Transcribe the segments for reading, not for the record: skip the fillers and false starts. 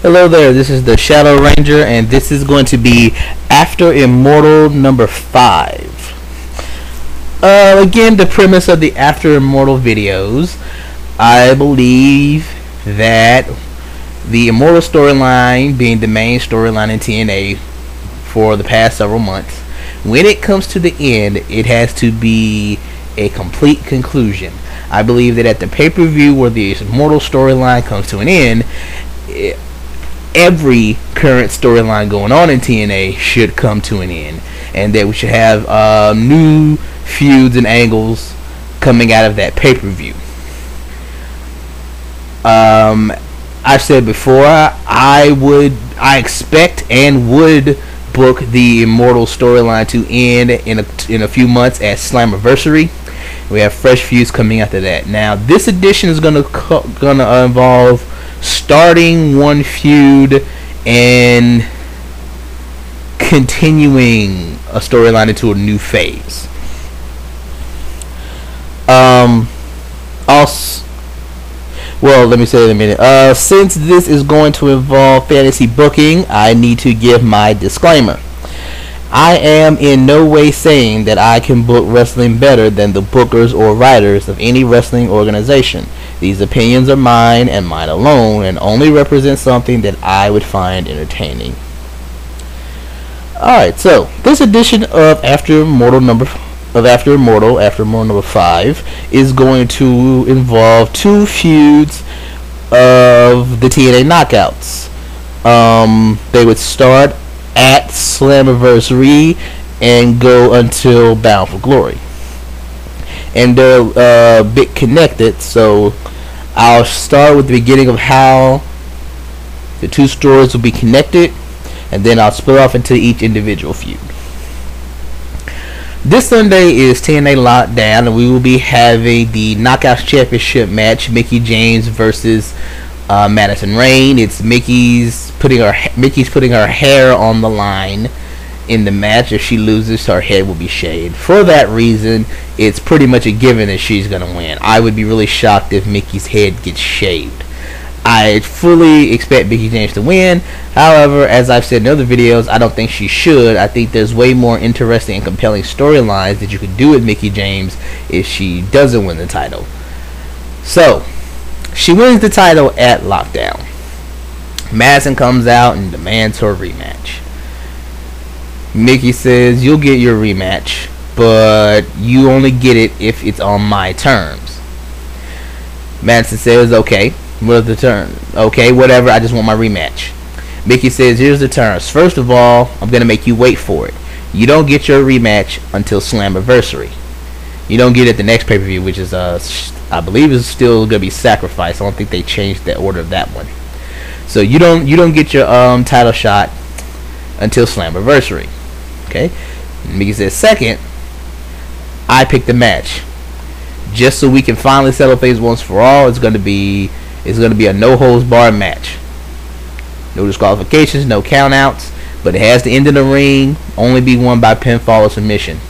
Hello there, this is the Shadow Ranger, and this is going to be After Immortal number 5. Again, the premise of the After Immortal videos, I believe that the Immortal storyline being the main storyline in TNA for the past several months, when it comes to the end, it has to be a complete conclusion. I believe that at the pay-per-view where the Immortal storyline comes to an end, every current storyline going on in TNA should come to an end, and that we should have new feuds and angles coming out of that pay-per-view. I've said before, I expect and would book the Immortal storyline to end in a few months at Slammiversary. We have fresh feuds coming after that. Now, this edition is gonna involve starting one feud and continuing a storyline into a new phase. Well, let me say it in a minute. Since this is going to involve fantasy booking, I need to give my disclaimer. I am in no way saying that I can book wrestling better than the bookers or writers of any wrestling organization. These opinions are mine and mine alone, and only represent something that I would find entertaining. Alright, so this edition of After Immortal number 5 is going to involve two feuds of the TNA Knockouts. They would start at Slammiversary and go until Bound for Glory. And they're a bit connected, so I'll start with the beginning of how the two stories will be connected, and then I'll split off into each individual feud. This Sunday is TNA Lockdown, and we will be having the Knockouts Championship match, Mickie James versus Madison Rayne. It's Mickey's putting her hair on the line in the match. If she loses, her head will be shaved. For that reason, it's pretty much a given that she's gonna win. I would be really shocked if Mickey's head gets shaved. I fully expect Mickie James to win. However, as I've said in other videos, I don't think she should. I think there's way more interesting and compelling storylines that you could do with Mickie James if she doesn't win the title. So, she wins the title at Lockdown. Madison comes out and demands her rematch. Mickie says, "You'll get your rematch, but you only get it if it's on my terms." Madison says, "Okay, what are the terms?" "Okay, whatever, I just want my rematch." Mickie says, "Here's the terms. First of all, I'm going to make you wait for it. You don't get your rematch until Slammiversary. You don't get it at the next pay-per-view, which is, I believe is still going to be Sacrifice. I don't think they changed the order of that one. So you don't get your title shot until Slammiversary." Okay? Mickie says, "Second, I pick the match. Just so we can finally settle things once for all, it's going to be a no-holds-barred match. No disqualifications, no countouts, but it has to end in the ring, only be won by pinfall or submission."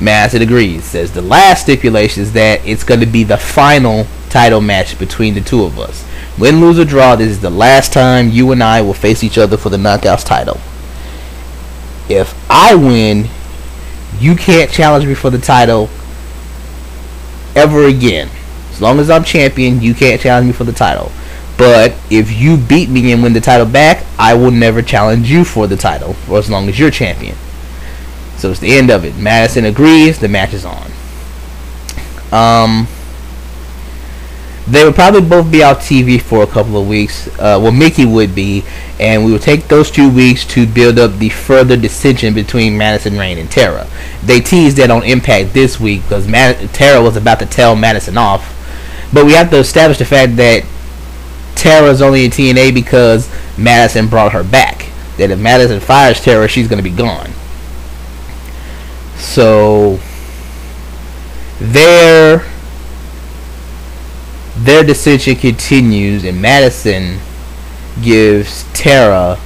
Madison agrees, says the last stipulation is that it's going to be the final title match between the two of us. Win, lose, or draw, this is the last time you and I will face each other for the Knockouts title. If I win, you can't challenge me for the title ever again. As long as I'm champion, you can't challenge me for the title. But if you beat me and win the title back, I will never challenge you for the title for as long as you're champion. So it's the end of it. Madison agrees. The match is on. They would probably both be off TV for a couple of weeks. Well, Mickie would be, and we would take those 2 weeks to build up the further dissension between Madison Rayne and Tara. They teased that on Impact this week because Tara was about to tell Madison off. But we have to establish the fact that Tara's only in TNA because Madison brought her back. That if Madison fires Tara, she's going to be gone. So their dissension continues, and Madison gives Tara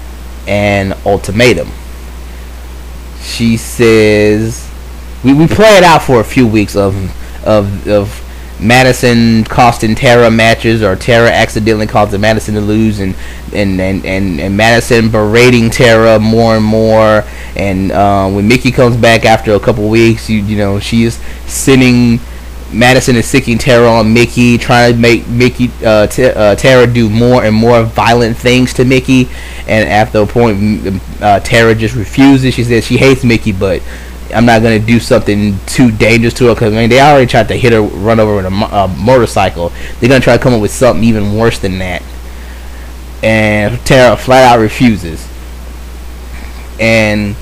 an ultimatum. She says, we play it out for a few weeks of Madison costing Tara matches, or Tara accidentally causing Madison to lose, and Madison berating Tara more and more. And when Mickey comes back after a couple weeks, you know, she is sending Madison is sicking Tara on Mickey, trying to make Tara do more and more violent things to Mickey. And after a point, Tara just refuses. She says she hates Mickey, but I'm not gonna do something too dangerous to her, because I mean, they already tried to hit her, run over with a motorcycle. They're gonna try to come up with something even worse than that. And Tara flat out refuses. And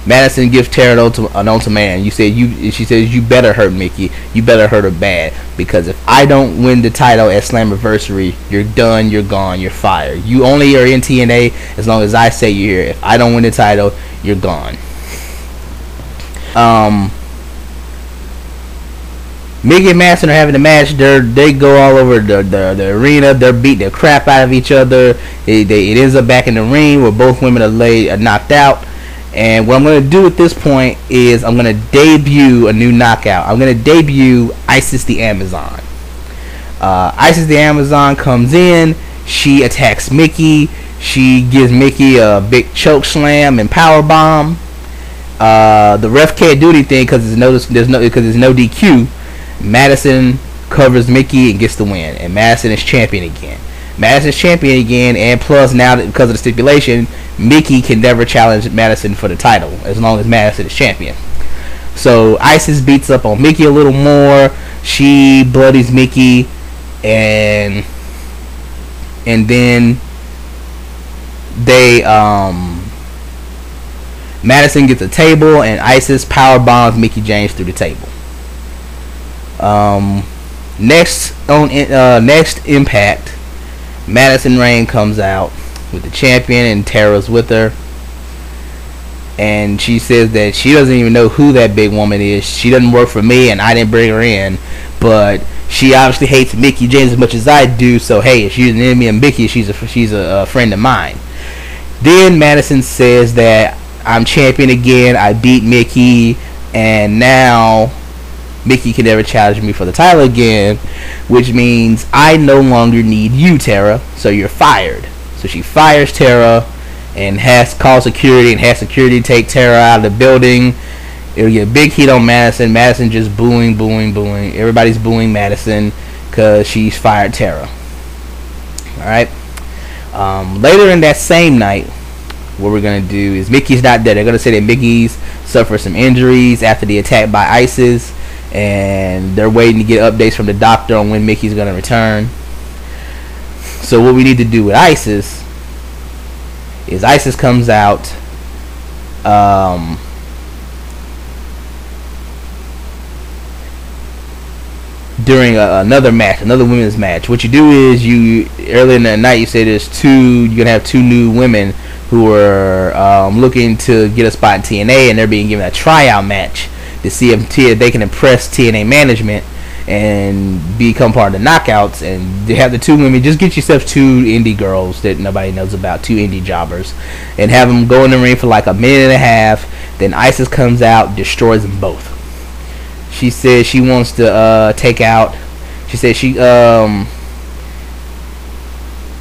Madison gives Tara an ultimatum. She says, you better hurt Mickey. You better hurt her bad, because if I don't win the title at Slammiversary, you're done. You're gone. You're fired. You only are in TNA as long as I say you're here. If I don't win the title, you're gone. Mickey and Madison are having a match. They go all over the arena. They're beating the crap out of each other. It ends up back in the ring where both women are knocked out. And what I'm going to do at this point is I'm going to debut a new knockout. I'm going to debut Isis the Amazon. Isis the Amazon comes in. She attacks Mickey. She gives Mickey a big choke slam and power bomb. The ref can't do anything because there's no DQ. Madison covers Mickey and gets the win, and Madison is champion again. And plus, now that because of the stipulation, Mickey can never challenge Madison for the title as long as Madison is champion. So Isis beats up on Mickey a little more. She bloodies Mickey, and then they Madison gets a table, and Isis power bombs Mickie James through the table. Next Impact, Madison Rayne comes out with the champion, and Tara's with her, and she says that she doesn't even know who that big woman is. She doesn't work for me, and I didn't bring her in, but she obviously hates Mickie James as much as I do. So hey, if she's an enemy of Mickey, she's a friend of mine. Then Madison says that I'm champion again. I beat Mickey, and now Mickey can never challenge me for the title again, which means I no longer need you, Tara. So you're fired. So she fires Tara and calls security and has security take Tara out of the building. It'll get a big heat on Madison. Madison just booing. Everybody's booing Madison because she's fired Tara. Alright. Later in that same night, what we're going to do is Mickey's not dead. They're going to say that Mickey's suffered some injuries after the attack by Isis, and they're waiting to get updates from the doctor on when Mickey's going to return. So what we need to do with Isis is Isis comes out during another women's match. What you do is early in the night you say you're going to have two new women who are looking to get a spot in TNA, and they're being given a tryout match to see if they can impress TNA management and become part of the knockouts. And they have the two women. Just get yourself two indie girls that nobody knows about, two indie jobbers, and have them go in the ring for like a minute and a half. Then Isis comes out, destroys them both. She says she wants to take out. She said she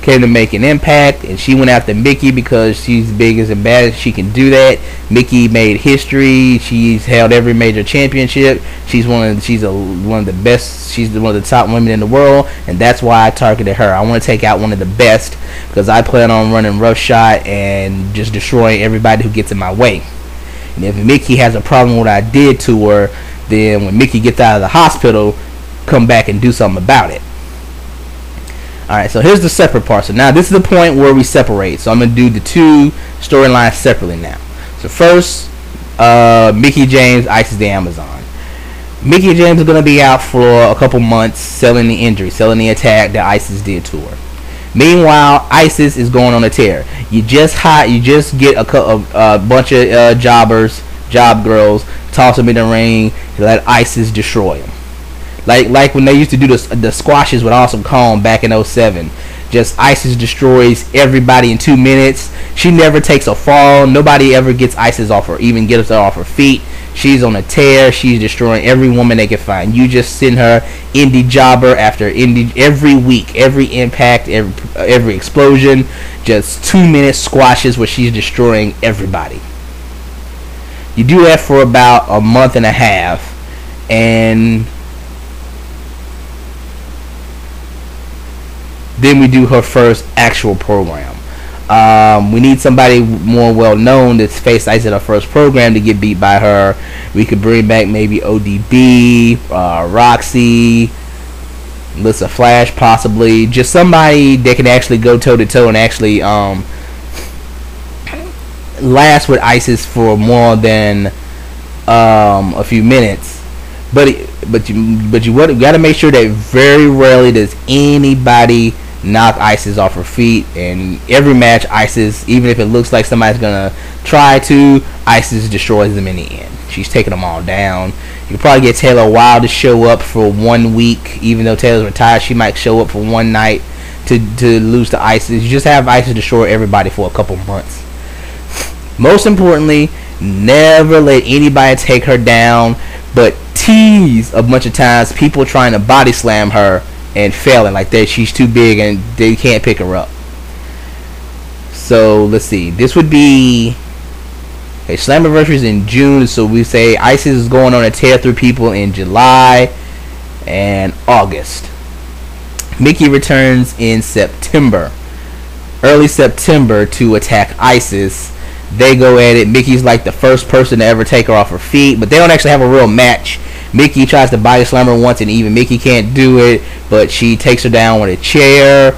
came to make an impact, and she went after Mickey because she's big and bad. She can do that. Mickey made history. She's held every major championship. She's one of the best. She's one of the top women in the world, and that's why I targeted her. I want to take out one of the best because I plan on running roughshod and just destroying everybody who gets in my way. And if Mickey has a problem with what I did to her, then when Mickey gets out of the hospital, come back and do something about it. Alright, so here's the separate part. So now this is the point where we separate. So I'm going to do the two storylines separately now. So first, Mickie James, Isis the Amazon. Mickie James is going to be out for a couple months selling the injury, selling the attack that Isis did to her. Meanwhile, Isis is going on a tear. You just get a bunch of job girls, toss them in the ring, and let Isis destroy them. Like when they used to do the squashes with Awesome Kong back in 07. Just Isis destroys everybody in 2 minutes. She never takes a fall. Nobody ever gets Isis off her, even gets her off her feet. She's on a tear. She's destroying every woman they can find. You just send her indie jobber after indie every week, every impact, every explosion. Just 2 minute squashes where she's destroying everybody. You do that for about a month and a half, and then we do her first actual program. We need somebody more well known that's faced Ice at our first program to get beat by her. We could bring back maybe ODB, Roxy, Alyssa Flash, possibly. Just somebody that can actually go toe to toe and actually last with Isis for more than a few minutes. But you got to make sure that very rarely does anybody knock Isis off her feet. And every match, Isis, even if it looks like somebody's gonna try to, Isis destroys them in the end. She's taking them all down. You can probably get Taylor Wilde to show up for 1 week. Even though Taylor's retired, she might show up for one night to lose to Isis. You just have Isis destroy everybody for a couple months. Most importantly, never let anybody take her down, but tease a bunch of times people trying to body slam her and failing, like that she's too big and they can't pick her up. So let's see, this would be a Slammiversary is in June, so we say Isis is going on a tear through people in July and August. Mickey returns in September, early September, to attack Isis. They go at it. Mickey's like the first person to ever take her off her feet, but they don't actually have a real match. Mickey tries to body slam her once, and even Mickey can't do it, but she takes her down with a chair.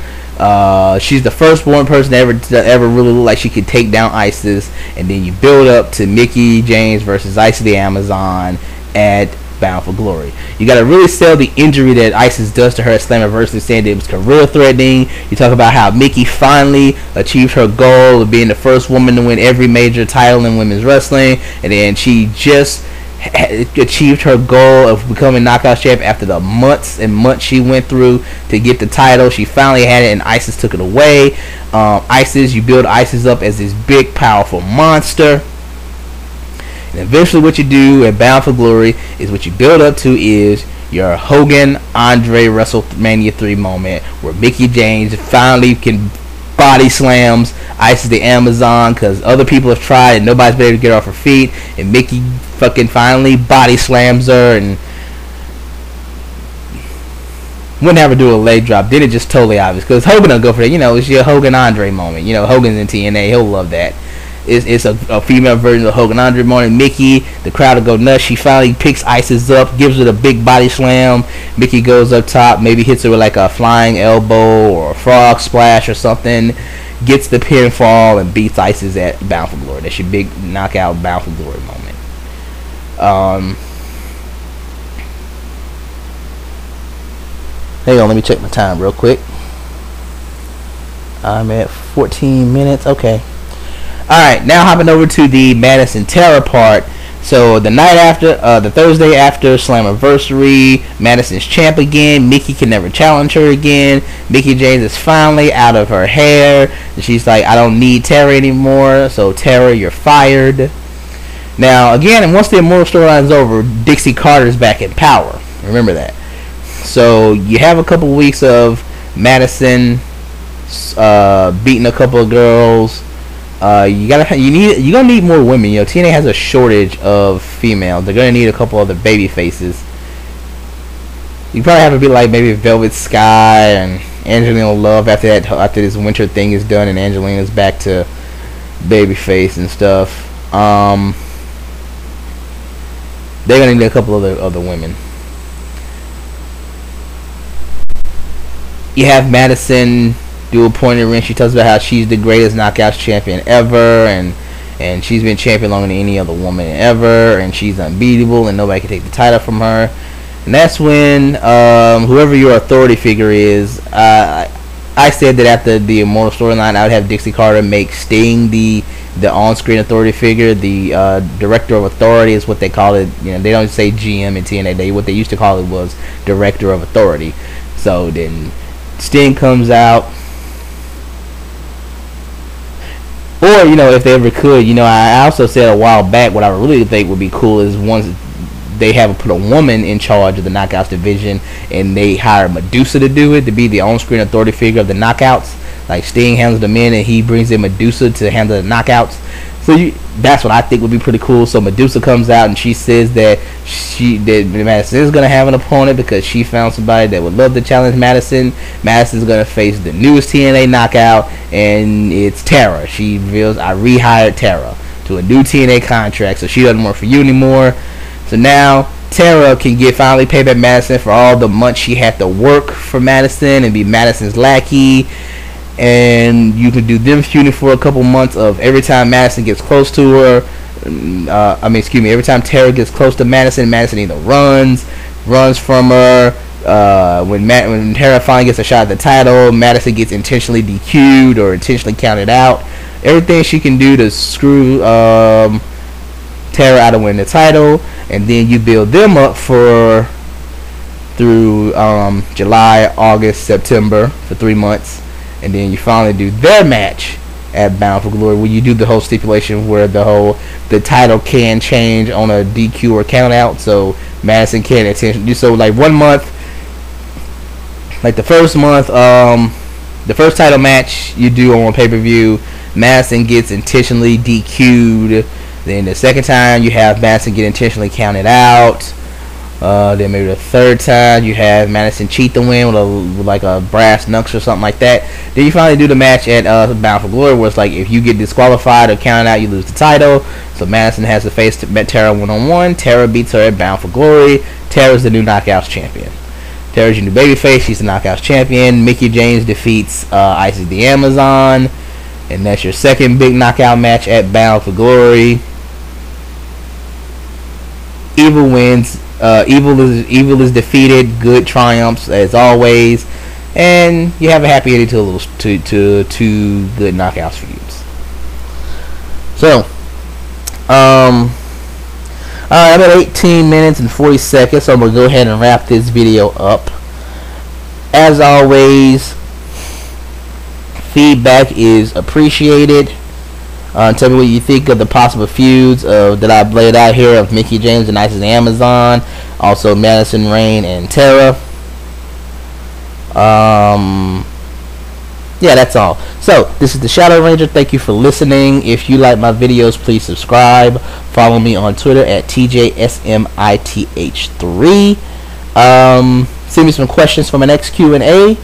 She's the first one person to ever really look like she could take down Isis, and then you build up to Mickey James versus Isis the Amazon at Bound for Glory. You got to really sell the injury that Isis does to her at Slammiversary, saying that it was career threatening. You talk about how Mickey finally achieved her goal of being the first woman to win every major title in women's wrestling, and then she just achieved her goal of becoming knockout champ after the months and months she went through to get the title. She finally had it, and Isis took it away. You build Isis up as this big, powerful monster. And eventually what you do at Bound for Glory is what you build up to is your Hogan Andre WrestleMania 3 moment where Mickey James finally can body slams Isis the Amazon, because other people have tried and nobody's been able to get her off her feet, and Mickey fucking finally body slams her and wouldn't have her do a leg drop. Then it just totally obvious, because Hogan will go for that. You know, it's your Hogan Andre moment. You know, Hogan's in TNA, he'll love that. It's a female version of Hogan Andre moment. Mickey, the crowd will go nuts. She finally picks Isis up, gives her the big body slam. Mickey goes up top, maybe hits her with like a flying elbow or a frog splash or something, gets the pinfall, and beats Isis at Bound for Glory. That's your big knockout Bound for Glory moment. Hang on, let me check my time real quick. I'm at 14 minutes. Okay. Alright, now hopping over to the Madison Terror part. So the night after, the Thursday after Slammiversary, Madison's champ again. Mickey can never challenge her again. Mickey James is finally out of her hair. And she's like, I don't need Terror anymore. So Terror, you're fired. Now again, and once the Immortal storyline's over, Dixie Carter's back in power. Remember that. So you have a couple weeks of Madison beating a couple of girls. You're gonna need more women. You know, TNA has a shortage of females. They're gonna need a couple other baby faces. You probably have to be like maybe Velvet Sky and Angelina Love after this winter thing is done and Angelina's back to babyface and stuff. They're gonna need a couple other women. You have Madison do a point in the ring. She talks about how she's the greatest knockouts champion ever, and she's been champion longer than any other woman ever, and she's unbeatable, and nobody can take the title from her. And that's when whoever your authority figure is, I said that after the Immortal storyline, I would have Dixie Carter make Sting the on-screen authority figure. The director of authority is what they call it. You know, they don't say GM in TNA. What they used to call it was director of authority. So then Sting comes out, Or, you know, if they ever could, you know, I also said a while back what I really think would be cool is once they have put a woman in charge of the Knockouts division and they hire Medusa to do it, to be the on-screen authority figure of the Knockouts. Like Sting handles the men and he brings in Medusa to handle the Knockouts. So that's what I think would be pretty cool. So Medusa comes out and she says that Madison is going to have an opponent because she found somebody that would love to challenge Madison. Madison's going to face the newest TNA knockout, and it's Tara. She reveals, I rehired Tara to a new TNA contract, so she doesn't work for you anymore. So now Tara can finally pay back Madison for all the months she had to work for Madison and be Madison's lackey. And you can do them feuding for a couple months of every time Madison gets close to her. Every time Tara gets close to Madison, Madison either runs from her. When Tara finally gets a shot at the title, Madison gets intentionally DQ'd or intentionally counted out. Everything she can do to screw Tara out of winning the title, and then you build them up through July, August, September for 3 months. And then you finally do their match at Bound for Glory, where you do the whole stipulation where the title can change on a DQ or count out, so Madison can intentionally do so. Like 1 month, like the first month, the first title match you do on pay-per-view, Madison gets intentionally DQ'd. Then the second time you have Madison get intentionally counted out. Then maybe the third time you have Madison cheat the win with like a brass knucks or something like that. Then you finally do the match at Bound for Glory, where it's like if you get disqualified or counted out, you lose the title. So Madison has to face Tara 1-on-1. Tara beats her at Bound for Glory. Tara's the new Knockouts champion. Tara's your new babyface. She's the Knockouts champion. Mickie James defeats Isis the Amazon, and that's your second big knockout match at Bound for Glory. Evil wins. Evil is defeated. Good triumphs as always, and you have a happy ending to two good knockouts feuds. So, alright, I'm at 18 minutes and 40 seconds, so I'm gonna go ahead and wrap this video up. As always, feedback is appreciated. Tell me what you think of the possible feuds that I've laid out here of Mickie James and Isis the Amazon, also Madison Rayne and Tara. Yeah, that's all. So this is the Shadow Ranger. Thank you for listening. If you like my videos, please subscribe. Follow me on Twitter at TJSMITH3. Send me some questions for my next Q&A,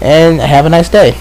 and have a nice day.